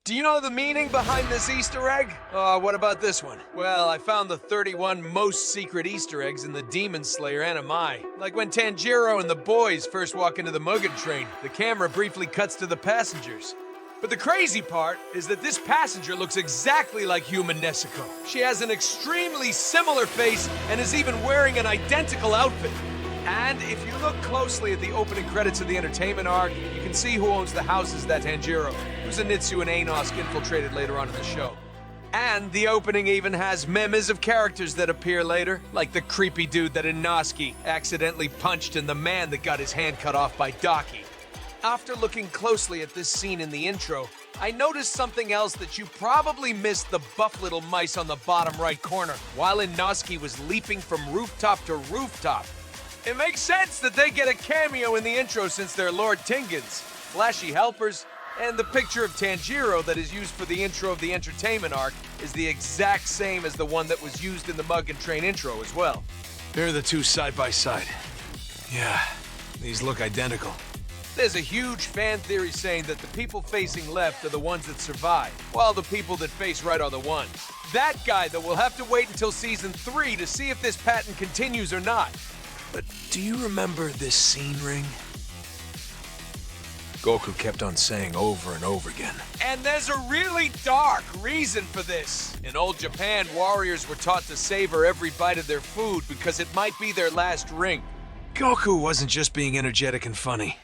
Do you know the meaning behind this Easter egg? What about this one? Well, I found the 31 most secret Easter eggs in the Demon Slayer Anime. Like when Tanjiro and the boys first walk into the Mugen train, the camera briefly cuts to the passengers. But the crazy part is that this passenger looks exactly like human Nezuko. She has an extremely similar face and is even wearing an identical outfit. And if you look closely at the opening credits of the entertainment arc, you can see who owns the houses that Tanjiro, Zenitsu, and Anosk infiltrated later on in the show. And the opening even has memes of characters that appear later, like the creepy dude that Inosuke accidentally punched and the man that got his hand cut off by Daki. After looking closely at this scene in the intro, I noticed something else that you probably missed: the buff little mice on the bottom right corner, while Inosuke was leaping from rooftop to rooftop. It makes sense that they get a cameo in the intro since they're Lord Tingens, flashy helpers, and the picture of Tanjiro that is used for the intro of the entertainment arc is the exact same as the one that was used in the Mugen Train intro as well. Here are the two side by side. Yeah, these look identical. There's a huge fan theory saying that the people facing left are the ones that survive, while the people that face right are the ones. That guy, though, will have to wait until Season 3 to see if this pattern continues or not. But do you remember this scene, Ring? Goku kept on saying over and over again. And there's a really dark reason for this. In old Japan, warriors were taught to savor every bite of their food because it might be their last ring. Goku wasn't just being energetic and funny.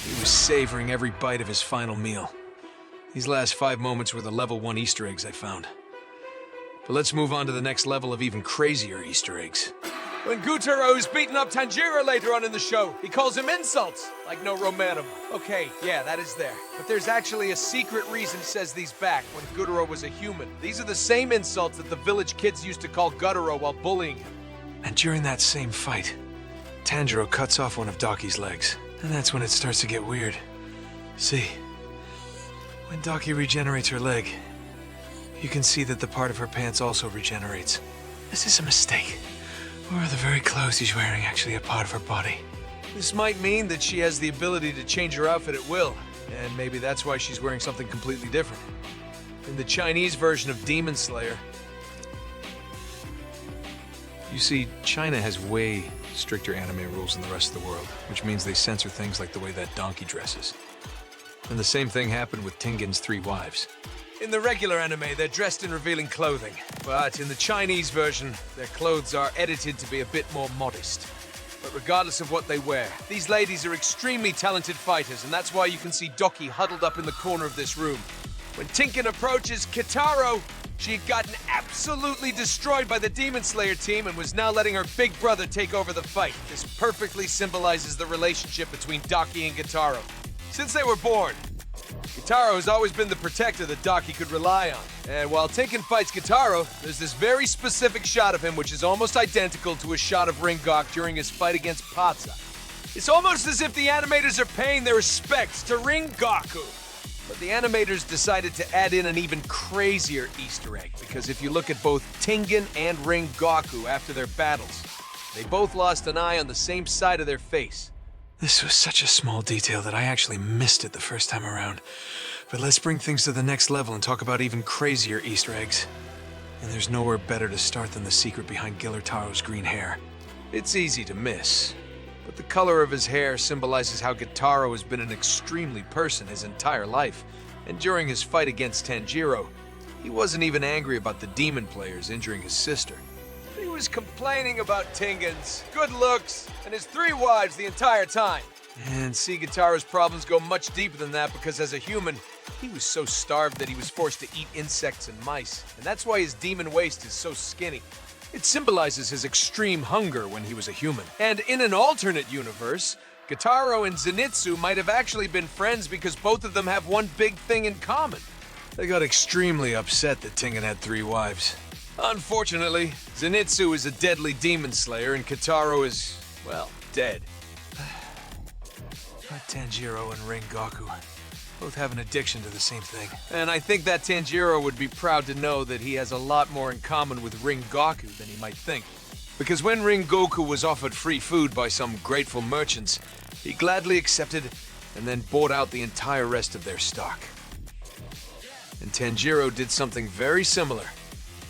He was savoring every bite of his final meal. These last 5 moments were the level 1 Easter eggs I found. But let's move on to the next level of even crazier Easter eggs. When Gutaro is beating up Tanjiro later on in the show, he calls him insults, like no Romanum. Okay, yeah, that is there. But there's actually a secret reason he says these back when Gutaro was a human. These are the same insults that the village kids used to call Gutaro while bullying him. And during that same fight, Tanjiro cuts off one of Daki's legs. And that's when it starts to get weird. See, when Daki regenerates her leg, you can see that the part of her pants also regenerates. Is this a mistake? Or are the very clothes he's wearing actually a part of her body? This might mean that she has the ability to change her outfit at will, and maybe that's why she's wearing something completely different. In the Chinese version of Demon Slayer, you see, China has way stricter anime rules than the rest of the world, which means they censor things like the way that donkey dresses. And the same thing happened with Tengen's 3 wives. In the regular anime, they're dressed in revealing clothing, but in the Chinese version, their clothes are edited to be a bit more modest. But regardless of what they wear, these ladies are extremely talented fighters, and that's why you can see Doki huddled up in the corner of this room. When Tengen approaches Kitaro, she had gotten absolutely destroyed by the Demon Slayer team and was now letting her big brother take over the fight. This perfectly symbolizes the relationship between Daki and Kitaro. Since they were born, Kitaro has always been the protector that Daki could rely on. And while Tengen fights Kitaro, there's this very specific shot of him which is almost identical to a shot of Ringok during his fight against Patza. It's almost as if the animators are paying their respects to Ringoku. But the animators decided to add in an even crazier Easter egg, because if you look at both Tengen and Ringoku after their battles, they both lost an eye on the same side of their face. This was such a small detail that I actually missed it the first time around. But let's bring things to the next level and talk about even crazier Easter eggs. And there's nowhere better to start than the secret behind Gilartaro's green hair. It's easy to miss, but the color of his hair symbolizes how Gitaro has been an extremely person his entire life. And during his fight against Tanjiro, he wasn't even angry about the demon players injuring his sister. He was complaining about Tengen's good looks and his 3 wives the entire time. And see, Gitaro's problems go much deeper than that, because as a human, he was so starved that he was forced to eat insects and mice. And that's why his demon waist is so skinny. It symbolizes his extreme hunger when he was a human. And in an alternate universe, Gitaro and Zenitsu might have actually been friends because both of them have one big thing in common. They got extremely upset that Tengen had 3 wives. Unfortunately, Zenitsu is a deadly demon slayer and Kitaro is, well, dead. But Tanjiro and Ringoku both have an addiction to the same thing. And I think that Tanjiro would be proud to know that he has a lot more in common with Ringoku than he might think. Because when Ringoku was offered free food by some grateful merchants, he gladly accepted and then bought out the entire rest of their stock. And Tanjiro did something very similar.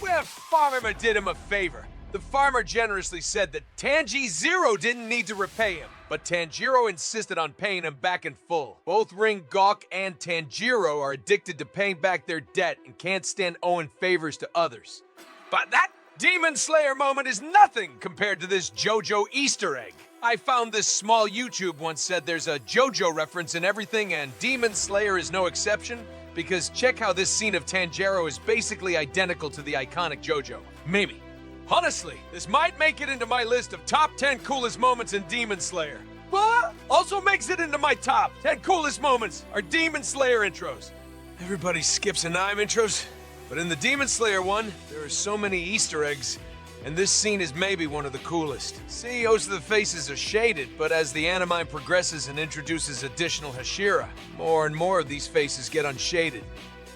Well, farmer did him a favor. The farmer generously said that Tanji Zero didn't need to repay him, but Tanjiro insisted on paying him back in full. Both Ring Gok and Tanjiro are addicted to paying back their debt and can't stand owing favors to others. But that Demon Slayer moment is nothing compared to this JoJo Easter egg. I found this small YouTube once said there's a JoJo reference in everything and Demon Slayer is no exception, because check how this scene of Tanjiro is basically identical to the iconic JoJo. Mimi. Honestly, this might make it into my list of top 10 coolest moments in Demon Slayer. But also makes it into my top 10 coolest moments are Demon Slayer intros. Everybody skips anime intros, but in the Demon Slayer one, there are so many Easter eggs, and this scene is maybe one of the coolest. See, most of the faces are shaded, but as the anime progresses and introduces additional Hashira, more and more of these faces get unshaded.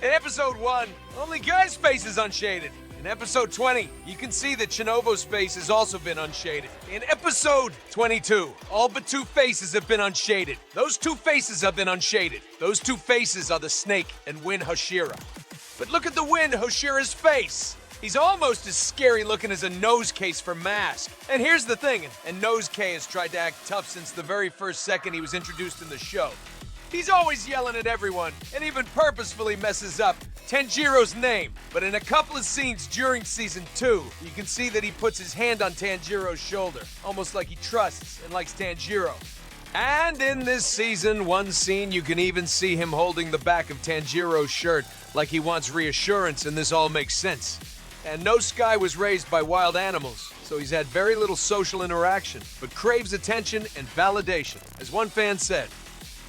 In episode 1, only Guy's face is unshaded. In episode 20, you can see that Shinobu's face has also been unshaded. In episode 22, all but 2 faces have been unshaded. Those 2 faces have been unshaded. Those 2 faces are the Snake and Win Hashira. But look at the Win Hashira's face. He's almost as scary looking as a Nosuke from Mask. And here's the thing, and Nosuke has tried to act tough since the very first second he was introduced in the show. He's always yelling at everyone, and even purposefully messes up Tanjiro's name. But in a couple of scenes during Season 2, you can see that he puts his hand on Tanjiro's shoulder, almost like he trusts and likes Tanjiro. And in this season, one scene you can even see him holding the back of Tanjiro's shirt like he wants reassurance, and this all makes sense. And Nosuke was raised by wild animals, so he's had very little social interaction, but craves attention and validation, as one fan said.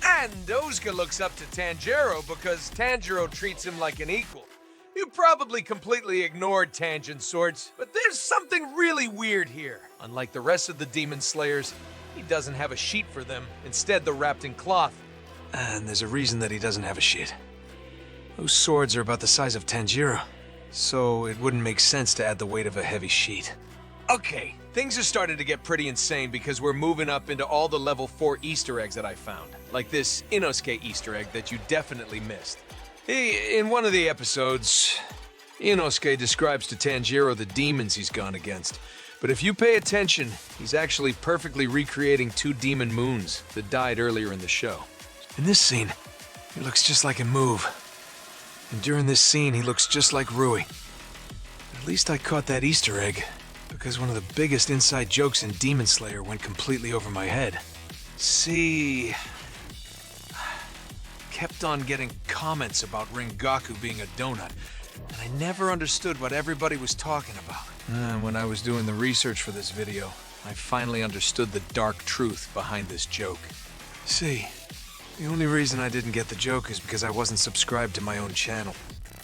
And Nosuke looks up to Tanjiro because Tanjiro treats him like an equal. You probably completely ignored Tangent Swords, but there's something really weird here. Unlike the rest of the Demon Slayers, he doesn't have a sheet for them. Instead, they're wrapped in cloth. And there's a reason that he doesn't have a sheet. Those swords are about the size of Tanjiro, so it wouldn't make sense to add the weight of a heavy sheet. Okay, things are starting to get pretty insane because we're moving up into all the level 4 Easter eggs that I found. Like this Inosuke Easter egg that you definitely missed. In one of the episodes, Inosuke describes to Tanjiro the demons he's gone against. But if you pay attention, he's actually perfectly recreating 2 demon moons that died earlier in the show. In this scene, he looks just like him move. And during this scene, he looks just like Rui. At least I caught that Easter egg, because one of the biggest inside jokes in Demon Slayer went completely over my head. See, kept on getting comments about Ringaku being a donut, and I never understood what everybody was talking about. When I was doing the research for this video, I finally understood the dark truth behind this joke. See, the only reason I didn't get the joke is because I wasn't subscribed to my own channel.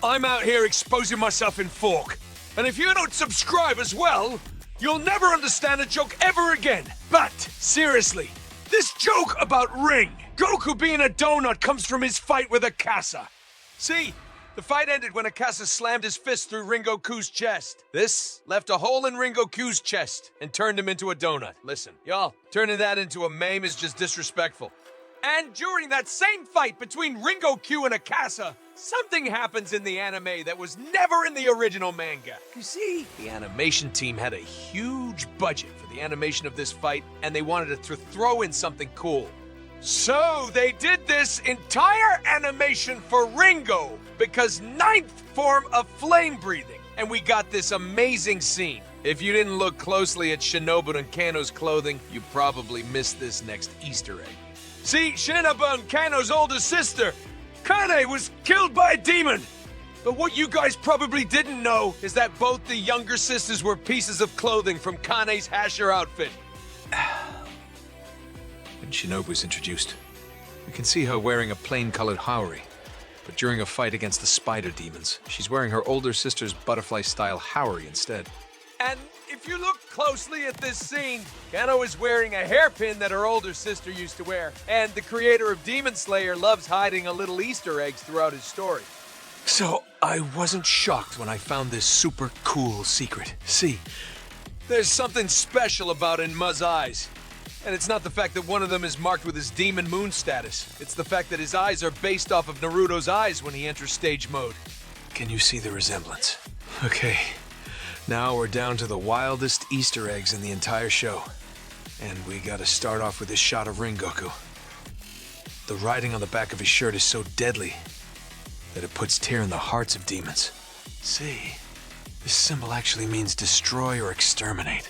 I'm out here exposing myself in Fork, and if you don't subscribe as well, you'll never understand a joke ever again. But, seriously, this joke about Ring, Goku being a donut, comes from his fight with Akasa. See, the fight ended when Akasa slammed his fist through Ringoku's chest. This left a hole in Ringoku's chest and turned him into a donut. Listen, y'all, turning that into a meme is just disrespectful. And during that same fight between Ringoku and Akasa, something happens in the anime that was never in the original manga. You see, the animation team had a huge budget for the animation of this fight, and they wanted to throw in something cool. So they did this entire animation for Ringo, because 9th form of flame breathing, and we got this amazing scene. If you didn't look closely at Shinobu and Kano's clothing, you probably missed this next Easter egg. See, Shinobu and Kano's older sister, Kane, was killed by a demon. But what you guys probably didn't know is that both the younger sisters were pieces of clothing from Kane's Hashira outfit. When Shinobu's introduced, we can see her wearing a plain-colored haori. But during a fight against the spider demons, she's wearing her older sister's butterfly-style haori instead. And if you look closely at this scene, Kano is wearing a hairpin that her older sister used to wear. And the creator of Demon Slayer loves hiding a little Easter eggs throughout his story. So I wasn't shocked when I found this super cool secret. See, there's something special about Enma's eyes. And it's not the fact that one of them is marked with his Demon Moon status. It's the fact that his eyes are based off of Naruto's eyes when he enters stage mode. Can you see the resemblance? Okay, now we're down to the wildest Easter eggs in the entire show. And we gotta start off with this shot of Ringoku. The writing on the back of his shirt is so deadly that it puts tear in the hearts of demons. See, this symbol actually means destroy or exterminate.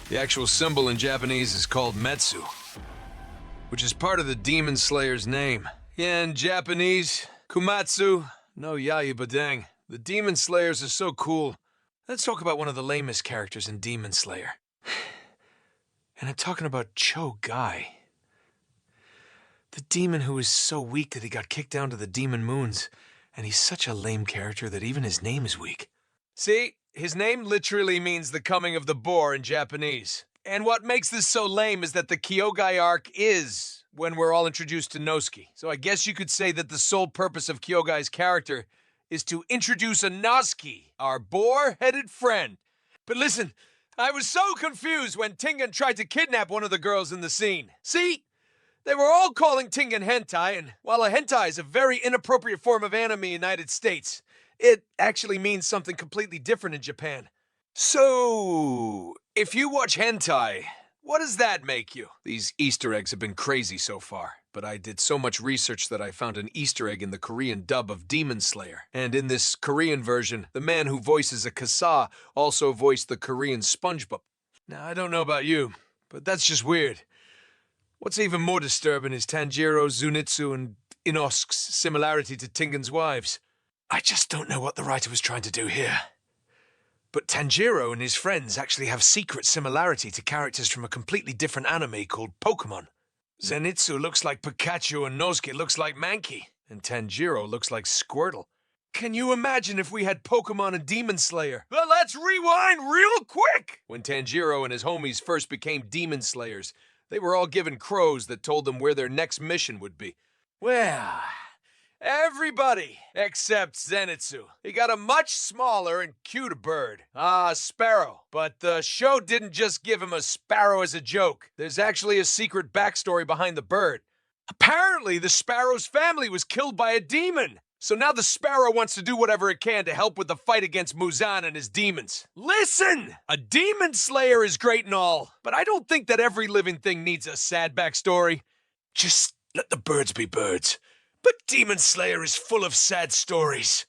The actual symbol in Japanese is called Metsu, which is part of the Demon Slayer's name. Yeah, in Japanese, Kumatsu no Yayubadeng. The Demon Slayers are so cool. Let's talk about one of the lamest characters in Demon Slayer. And I'm talking about Cho'Gai. The demon who is so weak that he got kicked down to the Demon Moons, and he's such a lame character that even his name is weak. See, his name literally means the coming of the boar in Japanese. And what makes this so lame is that the Kyogai arc is when we're all introduced to Nosuke. So I guess you could say that the sole purpose of Kyogai's character is to introduce Inosuke, our boar-headed friend. But listen, I was so confused when Tengen tried to kidnap one of the girls in the scene. See? They were all calling Tengen hentai, and while a hentai is a very inappropriate form of anime in the United States, it actually means something completely different in Japan. So, if you watch hentai, what does that make you? These Easter eggs have been crazy so far, but I did so much research that I found an Easter egg in the Korean dub of Demon Slayer. And in this Korean version, the man who voices a Kasa also voiced the Korean SpongeBob. Now, I don't know about you, but that's just weird. What's even more disturbing is Tanjiro, Zenitsu, and Inosuke's similarity to Tengen's wives. I just don't know what the writer was trying to do here. But Tanjiro and his friends actually have secret similarity to characters from a completely different anime called Pokemon. Zenitsu looks like Pikachu and Nosuke looks like Mankey, and Tanjiro looks like Squirtle. Can you imagine if we had Pokemon and Demon Slayer? Well, let's rewind real quick! When Tanjiro and his homies first became Demon Slayers, they were all given crows that told them where their next mission would be. Well, everybody except Zenitsu. He got a much smaller and cuter bird. Sparrow. But the show didn't just give him a sparrow as a joke. There's actually a secret backstory behind the bird. Apparently, the sparrow's family was killed by a demon. So now the sparrow wants to do whatever it can to help with the fight against Muzan and his demons. Listen! A demon slayer is great and all, but I don't think that every living thing needs a sad backstory. Just let the birds be birds. But Demon Slayer is full of sad stories.